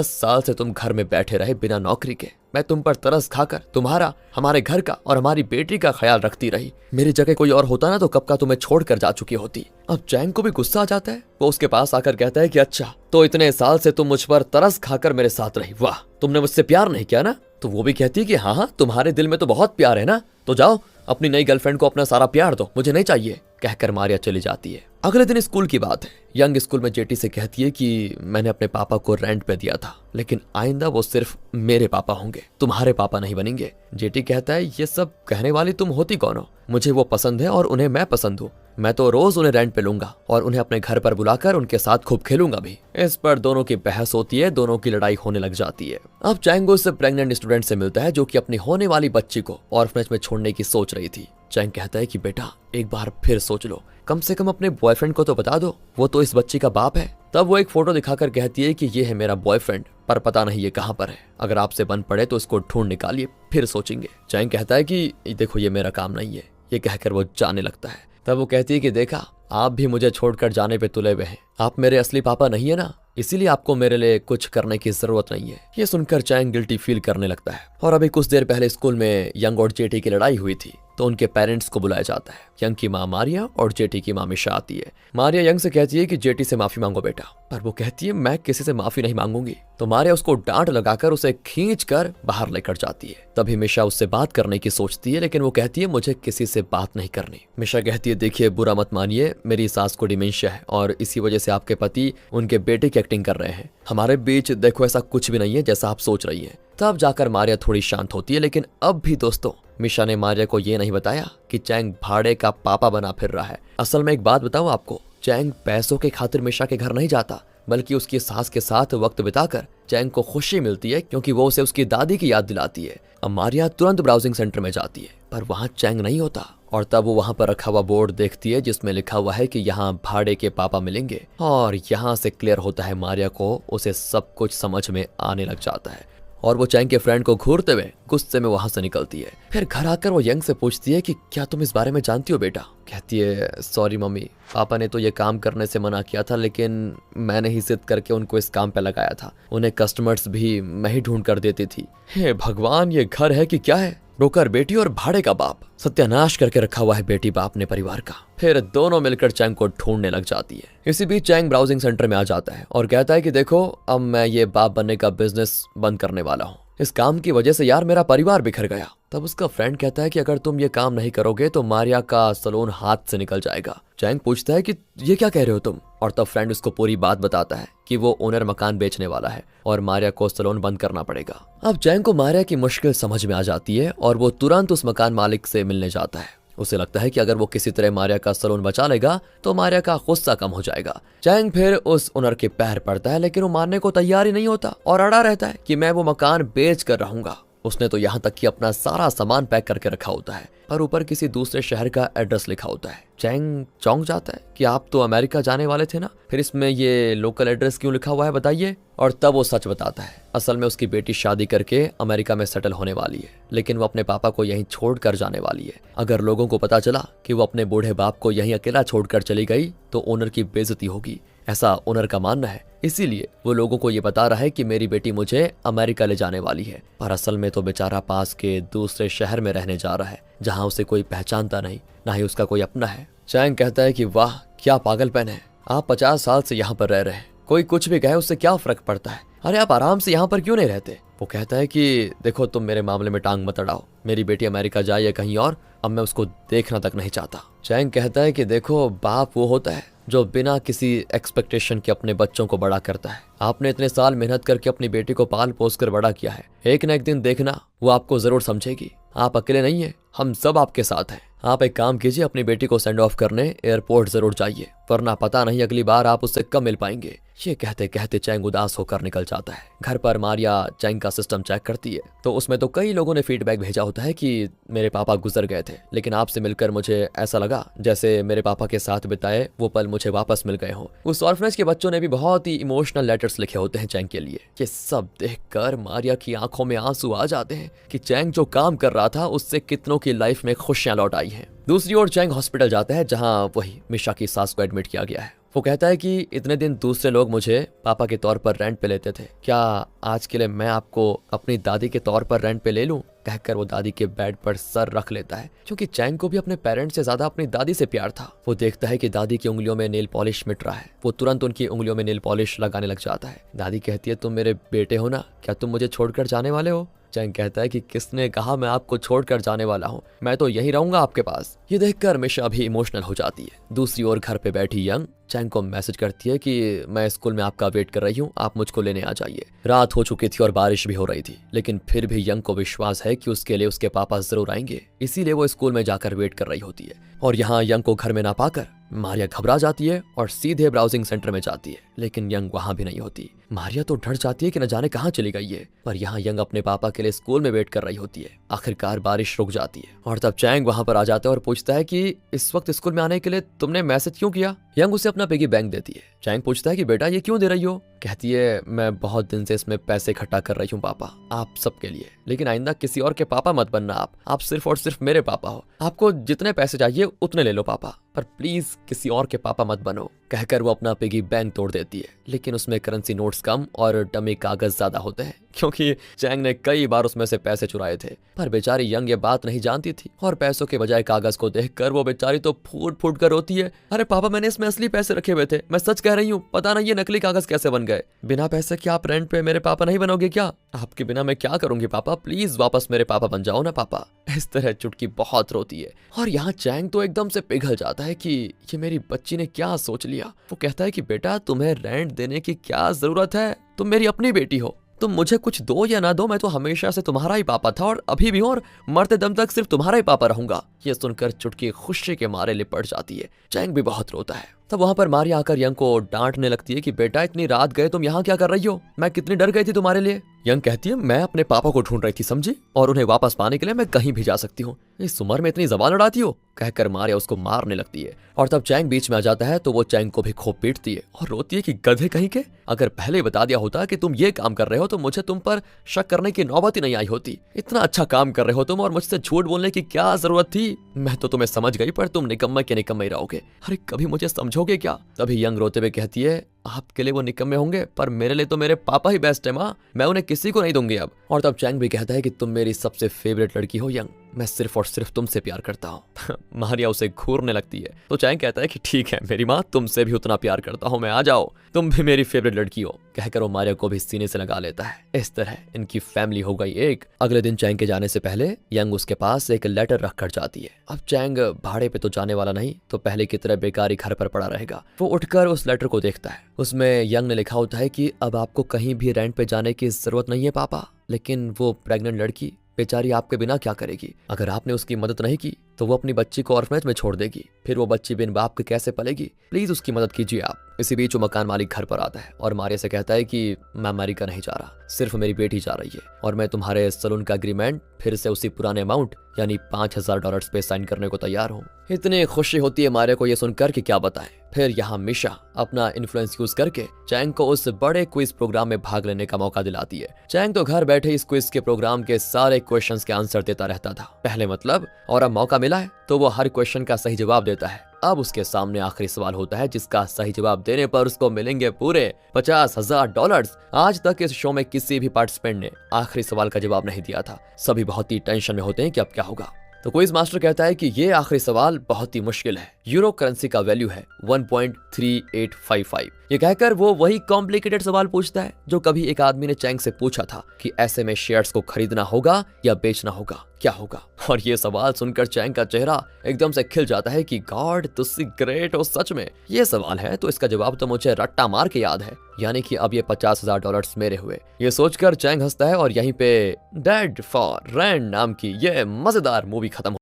S1: साल से तुम घर में बैठे रहे बिना नौकरी के। मैं तुम पर तरस खाकर तुम्हारा, हमारे घर का और हमारी बेटी का ख्याल रखती रही। मेरी जगह कोई और होता ना तो कब का तुम्हें छोड़कर जा चुकी होती। अब चैंग को भी गुस्सा आ जाता है। वो उसके पास आकर कहता है कि अच्छा तो इतने साल से तुम मुझ पर तरस खाकर मेरे साथ रही, वाह, तुमने मुझसे प्यार नहीं किया ना। तो वो भी कहती है कि हाँ तुम्हारे दिल में तो बहुत प्यार है ना, तो जाओ अपनी नई गर्लफ्रेंड को अपना सारा प्यार दो, मुझे नहीं चाहिए, कहकर मारिया चली जाती है। अगले दिन स्कूल की बात है। यंग स्कूल में जेटी से कहती है कि मैंने अपने पापा को रेंट पे दिया था, लेकिन आइंदा वो सिर्फ मेरे पापा होंगे, तुम्हारे पापा नहीं बनेंगे। जेटी कहता है ये सब कहने वाली तुम होती कौन हो, मुझे वो पसंद है और उन्हें मैं पसंद हूँ, मैं तो रोज उन्हें रेंट पे लूंगा और उन्हें अपने घर पर बुलाकर उनके साथ खूब खेलूंगा भी। इस पर दोनों की बहस होती है, दोनों की लड़ाई होने लग जाती है। अब चैंग उस प्रेग्नेंट स्टूडेंट से मिलता है जो कि अपनी होने वाली बच्ची को ऑर्फनेज में छोड़ने की सोच रही थी। चैंग कहता है कि बेटा एक बार फिर सोच लो, कम से कम अपने बॉयफ्रेंड को तो बता दो, वो तो इस बच्ची का बाप है। तब वो एक फोटो दिखाकर कहती है कि ये है मेरा बॉयफ्रेंड, पर पता नहीं ये कहाँ पर है, अगर आपसे बन पड़े तो इसको ढूंढ निकालिए, फिर सोचेंगे। चैंग कहता है कि देखो ये मेरा काम नहीं है, ये कहकर वो जाने लगता है। तब वो कहती है कि देखा आप भी मुझे छोड़कर जाने पे तुले हुए हैं, आप मेरे असली पापा नहीं है ना, इसीलिए आपको मेरे लिए कुछ करने की जरूरत नहीं है। ये सुनकर चैंग गिल्टी फील करने लगता है। और अभी कुछ देर पहले स्कूल में यंग और जेटी की लड़ाई हुई थी तो उनके पेरेंट्स को बुलाया जाता है। यंग की माँ मारिया और जेटी की माँ मिशा आती है। मारिया यंग से कहती है कि जेटी से माफी मांगो बेटा, पर वो कहती है मैं किसी से माफी नहीं मांगूंगी। तो मारिया उसको डांट लगाकर उसे खींच कर बाहर लेकर जाती है। तभी मिशा उससे बात करने की सोचती है, लेकिन वो कहती है मुझे किसी से बात नहीं करनी। मिशा कहती है देखिए बुरा मत मानिए, मेरी सास को डिमेंशिया है और इसी वजह से आपके पति उनके बेटे की एक्टिंग कर रहे हैं। हमारे बीच देखो ऐसा कुछ भी नहीं है जैसा आप सोच रही है। तब जाकर मारिया थोड़ी शांत होती है। लेकिन अब भी दोस्तों मिशा ने मारिया को ये नहीं बताया कि चैंग भाड़े का पापा बना फिर रहा है। असल में एक बात बताऊं आपको, चैंग पैसों के खातिर मिशा के घर नहीं जाता, बल्कि उसकी सास के साथ वक्त बिताकर चैंग को खुशी मिलती है, क्योंकि वो उसे उसकी दादी की याद दिलाती है। अब मारिया तुरंत ब्राउजिंग सेंटर में जाती है, पर वहाँ चैंग नहीं होता। और तब वो वहाँ पर रखा हुआ बोर्ड देखती है जिसमें लिखा हुआ है कि यहाँ भाड़े के पापा मिलेंगे। और यहाँ से क्लियर होता है मारिया को, उसे सब कुछ समझ में आने लग जाता है और वो चैंग के फ्रेंड को घूरते हुए गुस्से में वहां से निकलती है। फिर घर आकर वो यंग से पूछती है कि क्या तुम इस बारे में जानती हो बेटा। कहती है सॉरी मम्मी, पापा ने तो ये काम करने से मना किया था, लेकिन मैंने ही जिद करके उनको इस काम पे लगाया था। उन्हें कस्टमर्स भी मैं ही ढूंढ कर देती थी। हे भगवान, ये घर है कि क्या है, ब्रोकर बेटी और भाड़े का बाप, सत्यानाश करके रखा हुआ है बेटी बाप ने परिवार का। फिर दोनों मिलकर चैंग को ढूंढने लग जाती है। इसी बीच चैंग ब्राउजिंग सेंटर में आ जाता है और कहता है कि देखो अब मैं ये बाप बनने का बिजनेस बंद करने वाला हूँ। इस काम की वजह से यार मेरा परिवार बिखर गया, तब उसका फ्रेंड कहता है कि अगर तुम ये काम नहीं करोगे तो मारिया का सलून हाथ से निकल जाएगा। चैंग पूछता है कि ये क्या कह रहे हो तुम, और तब फ्रेंड उसको पूरी बात बताता है कि वो ओनर मकान बेचने वाला है और मारिया को सलून बंद करना पड़ेगा। अब चैंग को मारिया की मुश्किल समझ में आ जाती है और वो तुरंत उस मकान मालिक से मिलने जाता है। उसे लगता है कि अगर वो किसी तरह मारिया का सलून बचा लेगा तो मारिया का गुस्सा कम हो जाएगा। चैंग फिर उस ओनर के पैर पड़ता है, लेकिन वो मानने को तैयार ही नहीं होता और अड़ा रहता है कि मैं वो मकान बेच कर रहूंगा। उसने तो यहाँ तक कि अपना सारा सामान पैक करके रखा होता है, पर ऊपर किसी दूसरे शहर का एड्रेस लिखा होता है। चैंग चौंक जाता है कि आप तो अमेरिका जाने वाले थे ना, फिर इसमें ये लोकल एड्रेस क्यों लिखा हुआ है बताइए। और तब वो सच बताता है, असल में उसकी बेटी शादी करके अमेरिका में सेटल होने वाली है, लेकिन वो अपने पापा को यहीं छोड़ कर जाने वाली है। अगर लोगों को पता चला कि वो अपने बूढ़े बाप को यहीं अकेला छोड़कर चली गई तो ओनर की बेइज्जती होगी, ऐसा ओनर का मानना है। इसीलिए वो लोगों को ये बता रहा है कि मेरी बेटी मुझे अमेरिका ले जाने वाली है, पर असल में तो बेचारा पास के दूसरे शहर में रहने जा रहा है जहाँ उसे कोई पहचानता नहीं, ना ही उसका कोई अपना है। चैंग कहता है कि वाह क्या पागलपन है, आप 50 साल से यहाँ पर रह रहे हैं, कोई कुछ भी कहे उससे क्या फर्क पड़ता है, अरे आप आराम से यहाँ पर क्यों नहीं रहते। वो कहता है कि देखो तुम मेरे मामले में टांग मत अड़ाओ, मेरी बेटी अमेरिका जाए या कहीं और, अब मैं उसको देखना तक नहीं चाहता। चैंग कहता है कि देखो बाप वो होता है जो बिना किसी एक्सपेक्टेशन के अपने बच्चों को बड़ा करता है। आपने इतने साल मेहनत करके अपनी बेटी को पाल पोस कर बड़ा किया है, एक न एक दिन देखना वो आपको जरूर समझेगी। आप अकेले नहीं है, हम सब आपके साथ हैं। आप एक काम कीजिए, अपनी बेटी को सेंड ऑफ करने एयरपोर्ट जरूर जाइए, वरना पता नहीं अगली बार आप उससे कब मिल पाएंगे। ये कहते कहते चैंग उदास होकर निकल जाता है। घर पर मारिया चैंग का सिस्टम चेक करती है तो उसमें तो कई लोगों ने फीडबैक भेजा होता है कि मेरे पापा गुजर गए थे, लेकिन आपसे मिलकर मुझे ऐसा लगा जैसे मेरे पापा के साथ बिताए वो पल मुझे वापस मिल गए हों। उस ऑर्फनेज के बच्चों ने भी बहुत ही इमोशनल लेटर्स लिखे होते हैं चैंग के लिए। ये सब देखकर मारिया की आंखों में आंसू आ जाते हैं कि चैंग जो काम कर रहा था उससे कितनों की लाइफ में खुशियां लौट आई हैं। दूसरी ओर चैंग हॉस्पिटल जाता है जहां वही मिशा की सास को एडमिट किया गया है। वो कहता है कि इतने दिन दूसरे लोग मुझे पापा के तौर पर रेंट पे लेते थे, क्या आज के लिए मैं आपको अपनी दादी के तौर पर रेंट पे ले लूं। कहकर वो दादी के बेड पर सर रख लेता है, क्योंकि चैंग को भी अपने पेरेंट्स से ज्यादा अपनी दादी से प्यार था। वो देखता है कि दादी की उंगलियों में नेल पॉलिश मिट रहा है, वो तुरंत उनकी उंगलियों में नेल पॉलिश लगाने लग जाता है। दादी कहती है तुम मेरे बेटे हो ना, क्या तुम मुझे छोड़कर जाने वाले हो। चैंग कहता है कि किसने कहा मैं आपको छोड़कर जाने वाला हूँ, मैं तो यहीं रहूंगा आपके पास। ये देखकर मिशा भी इमोशनल हो जाती है। दूसरी ओर घर पे बैठी यंग चैंग को मैसेज करती है कि मैं स्कूल में आपका वेट कर रही हूँ, आप मुझको लेने आ जाइए। रात हो चुकी थी और बारिश भी हो रही थी, लेकिन फिर भी यंग को विश्वास है कि उसके लिए उसके पापा जरूर आएंगे, इसीलिए वो स्कूल में जाकर वेट कर रही होती है। और यहाँ यंग को घर में ना पाकर मारिया घबरा जाती है और सीधे ब्राउजिंग सेंटर में जाती है, लेकिन यंग वहां भी नहीं होती। मारिया तो डर जाती है कि न जाने कहाँ चली गई है, पर यहाँ यंग अपने पापा के लिए स्कूल में वेट कर रही होती है। आखिरकार बारिश रुक जाती है और तब चैंग वहां पर आ जाता है और पूछता है कि इस वक्त स्कूल में आने के लिए तुमने मैसेज क्यों किया। यंग उसे अपना पिगी बैंक देती है। चैंग पूछता है कि बेटा ये क्यों दे रही हो। कहती है मैं बहुत दिन से इसमें पैसे इकट्ठा कर रही हूँ पापा, आप सबके लिए, लेकिन आइंदा किसी और के पापा मत बनना। आप सिर्फ और सिर्फ मेरे पापा हो, आपको जितने पैसे चाहिए उतने ले लो पापा, पर प्लीज किसी और के पापा मत बनो। कहकर वो अपना पिगी बैंक तोड़ देती है, लेकिन उसमें करेंसी नोट्स कम और डमी कागज ज्यादा होते हैं, क्योंकि चैंग ने कई बार उसमें से पैसे चुराए थे। पर बेचारी यंग ये बात नहीं जानती थी और पैसों के बजाय कागज को देखकर वो बेचारी तो फूट फूट कर रोती है। अरे पापा मैंने इसमें असली पैसे रखे हुए थे, मैं सच कह रही हूँ, पता नहीं ये नकली कागज कैसे बन गए। बिना पैसे के आप रेंट पे मेरे पापा नहीं बनोगे क्या। आपके बिना मैं क्या करूंगी पापा, प्लीज वापस मेरे पापा बन जाओ ना पापा। इस तरह चुटकी बहुत रोती है और यहाँ चैंग तो एकदम से पिघल जाता है कि ये मेरी बच्ची ने क्या सोच लिया। वो कहता है कि बेटा तुम्हें रेंट देने की क्या जरूरत है, तुम मेरी अपनी बेटी हो, तुम मुझे कुछ दो या ना दो, मैं तो हमेशा से तुम्हारा ही पापा था और अभी भी हूं और मरते दम तक सिर्फ तुम्हारा ही पापा रहूंगा। ये सुनकर चुटकी खुशी के मारे लिपट जाती है। चैंग भी बहुत रोता है। तब वहां पर मारिया आकर यंग को डांटने लगती है कि बेटा इतनी रात गए तुम यहाँ क्या कर रही हो, मैं कितनी डर गई थी तुम्हारे लिए। यंग कहती है मैं अपने पापा को ढूंढ रही थी समझी, और उन्हें वापस पाने के लिए मैं कहीं भी जा सकती हूँ, इस उम्र में इतनी जबान लड़ाती हो। कहकर मारिया उसको मारने लगती है और तब चैंग बीच में आ जाता है तो वो चैंग को भी खूब पीटती है और रोती है कि गधे कहीं के, अगर पहले बता दिया होता कि तुम ये काम कर रहे हो तो मुझे तुम पर शक करने की नौबत ही नहीं आई होती। इतना अच्छा काम कर रहे हो तुम और मुझसे झूठ बोलने की क्या जरूरत थी। मैं तो तुम्हें समझ गई पर तुम निकम्मे के निकम्मे ही रहोगे, अरे कभी मुझे समझोगे क्या। तभी यंग रोते हुए कहती है आपके लिए वो निकम्मे होंगे पर मेरे लिए तो मेरे पापा ही बेस्ट है माँ, मैं उन्हें किसी को नहीं दूंगी अब। और तब चैंग भी कहता है कि तुम मेरी सबसे फेवरेट लड़की हो यंग, मैं सिर्फ और सिर्फ तुमसे प्यार करता हूँ। मारिया उसे घूरने लगती है तो चैंग कहता है कि ठीक है मेरी माँ, तुमसे भी उतना प्यार करता हूँ मैं, आ जाओ, तुम भी मेरी फेवरेट लड़की हो, कहकर वो मारिया को भी सीने से लगा लेता है। इस तरह इनकी फैमिली हो गई एक। अगले दिन चैंग के जाने से पहले यंग उसके पास एक लेटर रख कर जाती है। अब चैंग भाड़े पे तो जाने वाला नहीं, तो पहले की तरह बेकारी घर पर पड़ा रहेगा। वो उठकर उस लेटर को देखता है। उसमें यंग ने लिखा होता है कि अब आपको कहीं भी रेंट पे जाने की जरूरत नहीं है पापा, लेकिन वो प्रेग्नेंट लड़की बेचारी आपके बिना क्या करेगी? अगर आपने उसकी मदद नहीं की तो वो अपनी बच्ची को ऑर्फनेज में छोड़ देगी, फिर वो बच्ची बिन बाप के कैसे पलेगी? प्लीज उसकी मदद कीजिए आप। इसी बीच वो मकान मालिक घर पर आता है और मारिया से कहता है कि मैं अमेरिका नहीं जा रहा, सिर्फ मेरी बेटी जा रही है और मैं तुम्हारे सलून का एग्रीमेंट फिर से उसी पुराने अमाउंट यानी $5000 पे साइन करने को तैयार हूँ। इतनी खुशी होती है मारिया को ये सुनकर कि क्या बताएं। फिर यहाँ मिशा अपना इन्फ्लुएंस यूज करके चैंग को उस बड़े क्विज प्रोग्राम में भाग लेने का मौका दिलाती है। चैंग तो घर बैठे इस क्विज के प्रोग्राम के सारे क्वेश्चंस के आंसर देता रहता था पहले मतलब, और अब मौका मिला है तो वो हर क्वेश्चन का सही जवाब देता है। अब उसके सामने आखिरी सवाल होता है जिसका सही जवाब देने पर उसको मिलेंगे पूरे $50,000। आज तक इस शो में किसी भी पार्टिसिपेंट ने आखिरी सवाल का जवाब नहीं दिया था। सभी बहुत ही टेंशन में होते हैं कि अब क्या होगा। तो क्विज मास्टर कहता है कि ये आखिरी सवाल बहुत ही मुश्किल है, यूरो करेंसी का वैल्यू है 1.3855। ये कहकर वो वही कॉम्प्लिकेटेड सवाल पूछता है जो कभी एक आदमी ने चैंग से पूछा था कि ऐसे में शेयर्स को खरीदना होगा या बेचना होगा, क्या होगा? और ये सवाल सुनकर चैंग का चेहरा एकदम से खिल जाता है कि गॉड तुसी ग्रेट हो सच में। ये सवाल है तो इसका जवाब तो मुझे रट्टा मार के याद है, यानी कि अब ये $50,000 मेरे हुए। ये सोचकर चैंग हंसता है और यहीं पे डेड फॉर रेंट नाम की ये मजेदार मूवी खत्म